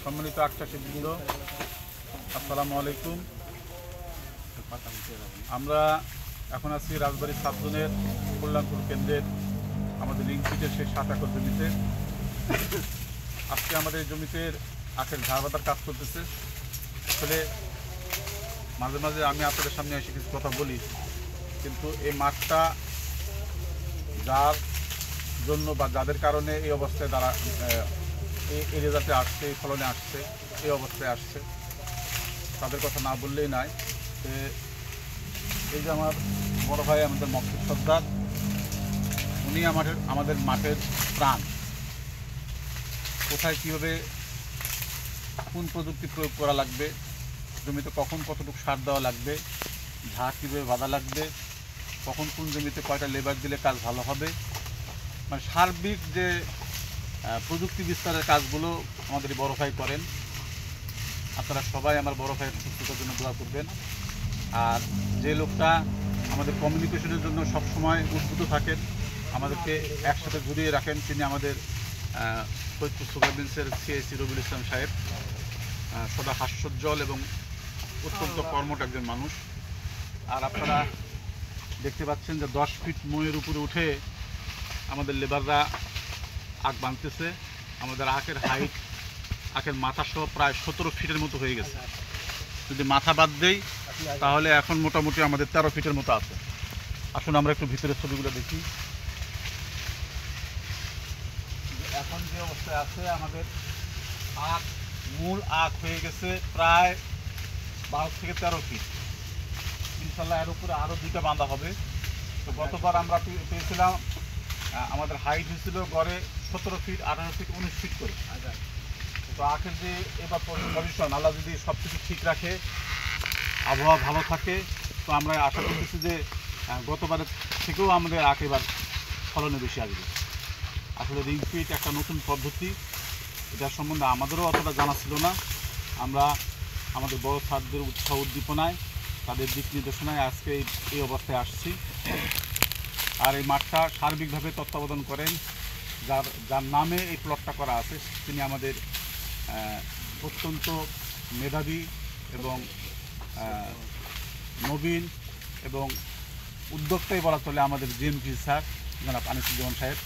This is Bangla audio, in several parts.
সম্মানিত আখচাষীবৃন্দ, আসসালামু আলাইকুম। আমরা এখন আছি রাজবাড়ী সাবজনের কল্যাণপুর কেন্দ্রের আমাদের লিঙ্কপিটের সেই 7 একর জমিতে। আজকে আমাদের এই জমিতে আখের ঝাড় বাঁধার কাজ করতেছে। আসলে মাঝে মাঝে আমি আপনাদের সামনে এসে কিছু কথা বলি, কিন্তু এই মাঠটা যার জন্য বা যাদের কারণে এই অবস্থায় দ্বারা এই রেজাল্টে আসছে, এই ফলনে আসছে, এই অবস্থায় আসছে, তাদের কথা না বললেই নাই। এই যে আমার বড় ভাই আমাদের মকসুদ সর্দার, উনি আমাদের মাঠের প্রাণ। কোথায় কীভাবে কোন প্রযুক্তি প্রয়োগ করা লাগবে, জমিতে কখন কতটুকু সার দেওয়া লাগবে, ঝাড় কীভাবে বাঁধা লাগবে, কখন কোন জমিতে কয়টা লেবার দিলে কাজ ভালো হবে, মানে সার্বিক যে প্রযুক্তি বিস্তারের কাজগুলো আমাদের বড় ভাই করেন। আপনারা সবাই আমার বড় ভাইয়ের সুস্থতার জন্য দোয়া করবেন। আর যে লোকটা আমাদের কমিউনিকেশনের জন্য সবসময় উদ্বুদ্ধ থাকেন, আমাদেরকে একসাথে ঘুরিয়ে রাখেন, তিনি আমাদের ফরিদপুর সুপারভিন্সের সিআইসি রবিউল ইসলাম সাহেব। সদা হাস্যোজ্জ্বল এবং অত্যন্ত কর্মঠ একজন মানুষ। আর আপনারা দেখতে পাচ্ছেন যে 10 ফিট মইয়ের উপরে উঠে আমাদের লেবাররা আখ বাঁধতেছে। আমাদের আখের হাইট, আখের মাথা সহ প্রায় 17 ফিটের মতো হয়ে গেছে। যদি মাথা বাদ দেই তাহলে এখন মোটামুটি আমাদের 13 ফিটের মতো আছে। আসুন আমরা একটু ভিতরের ছবিগুলো দেখি। এখন যে অবস্থায় আছে, আমাদের আখ, মূল আখ হয়ে গেছে প্রায় 12 থেকে 13 ফিট। ইনশাল্লাহ এর উপরে আরও 2টা বাঁধা হবে। তো গতবার আমরা পেয়েছিলাম, আমাদের হাইট হয়েছিল গড়ে 17 ফিট, 18 ফিট, 19 ফিট করে। তো আখের যে এবার পজিশন, আল্লাহ যদি সব কিছু ঠিক রাখে, আবহাওয়া ভালো থাকে, তো আমরা আশা করতেছি যে গতবারের থেকেও আমাদের আখ এবার ফলনে বেশি আসবে। আসলে রিংফিট একটা নতুন পদ্ধতি, এটার সম্বন্ধে আমাদেরও অতটা জানা ছিল না। আমরা আমাদের বড় ছাত্রদের উৎসাহ উদ্দীপনায়, তাদের দিক নির্দেশনায় আজকে এই অবস্থায় আসছি। আর এই মাঠটা সার্বিকভাবে তত্ত্বাবধান করেন যার নামে এই প্লটটা করা আছে, তিনি আমাদের অত্যন্ত মেধাবী এবং নবীন এবং উদ্যোক্তাই বলা চলে আমাদের জিএমপি স্যার জনাব আনিসুজ্জামান সাহেব।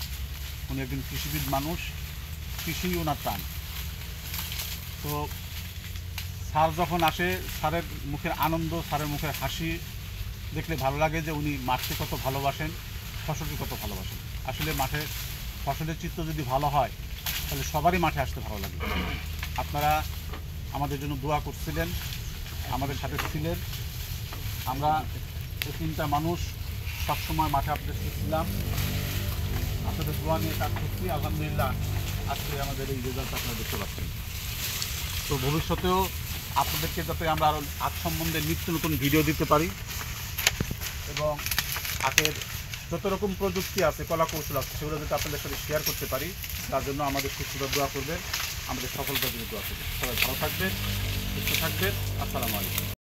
উনি একজন কৃষিবিদ মানুষ, কৃষি ওনার প্রাণ। তো স্যার যখন আসে, স্যারের মুখের আনন্দ, স্যারের মুখের হাসি দেখলে ভালো লাগে যে উনি মাঠকে কত ভালোবাসেন, ফসলকে কত ভালোবাসেন। আসলে মাঠে ফসলের চিত্র যদি ভালো হয় তাহলে সবারই মাঠে আসতে ভালো লাগে। আপনারা আমাদের জন্য দোয়া করছিলেন, আমাদের সাথে ছিলেন। আমরা এই 3টা মানুষ সবসময় মাঠে আপনাদের ছিলাম, আপনাদের দোয়া নিয়ে কাজ করছি। আলহামদুলিল্লাহ আজকে আমাদের এই রেজাল্ট আপনারা দেখতে পাচ্ছেন। তো ভবিষ্যতেও আপনাদেরকে যাতে আমরা আরও আখ সম্বন্ধে নিত্য নতুন ভিডিও দিতে পারি এবং আখের যত রকম প্রযুক্তি আছে, কলা কৌশল আছে, সেগুলো যাতে আপনাদের সাথে শেয়ার করতে পারি, তার জন্য আমাদের সুস্থতার দোয়া করবেন, আমাদের সফলতার জন্য দোয়া করবেন। সবাই ভালো থাকবেন, সুস্থ থাকবেন। আসসালামু আলাইকুম।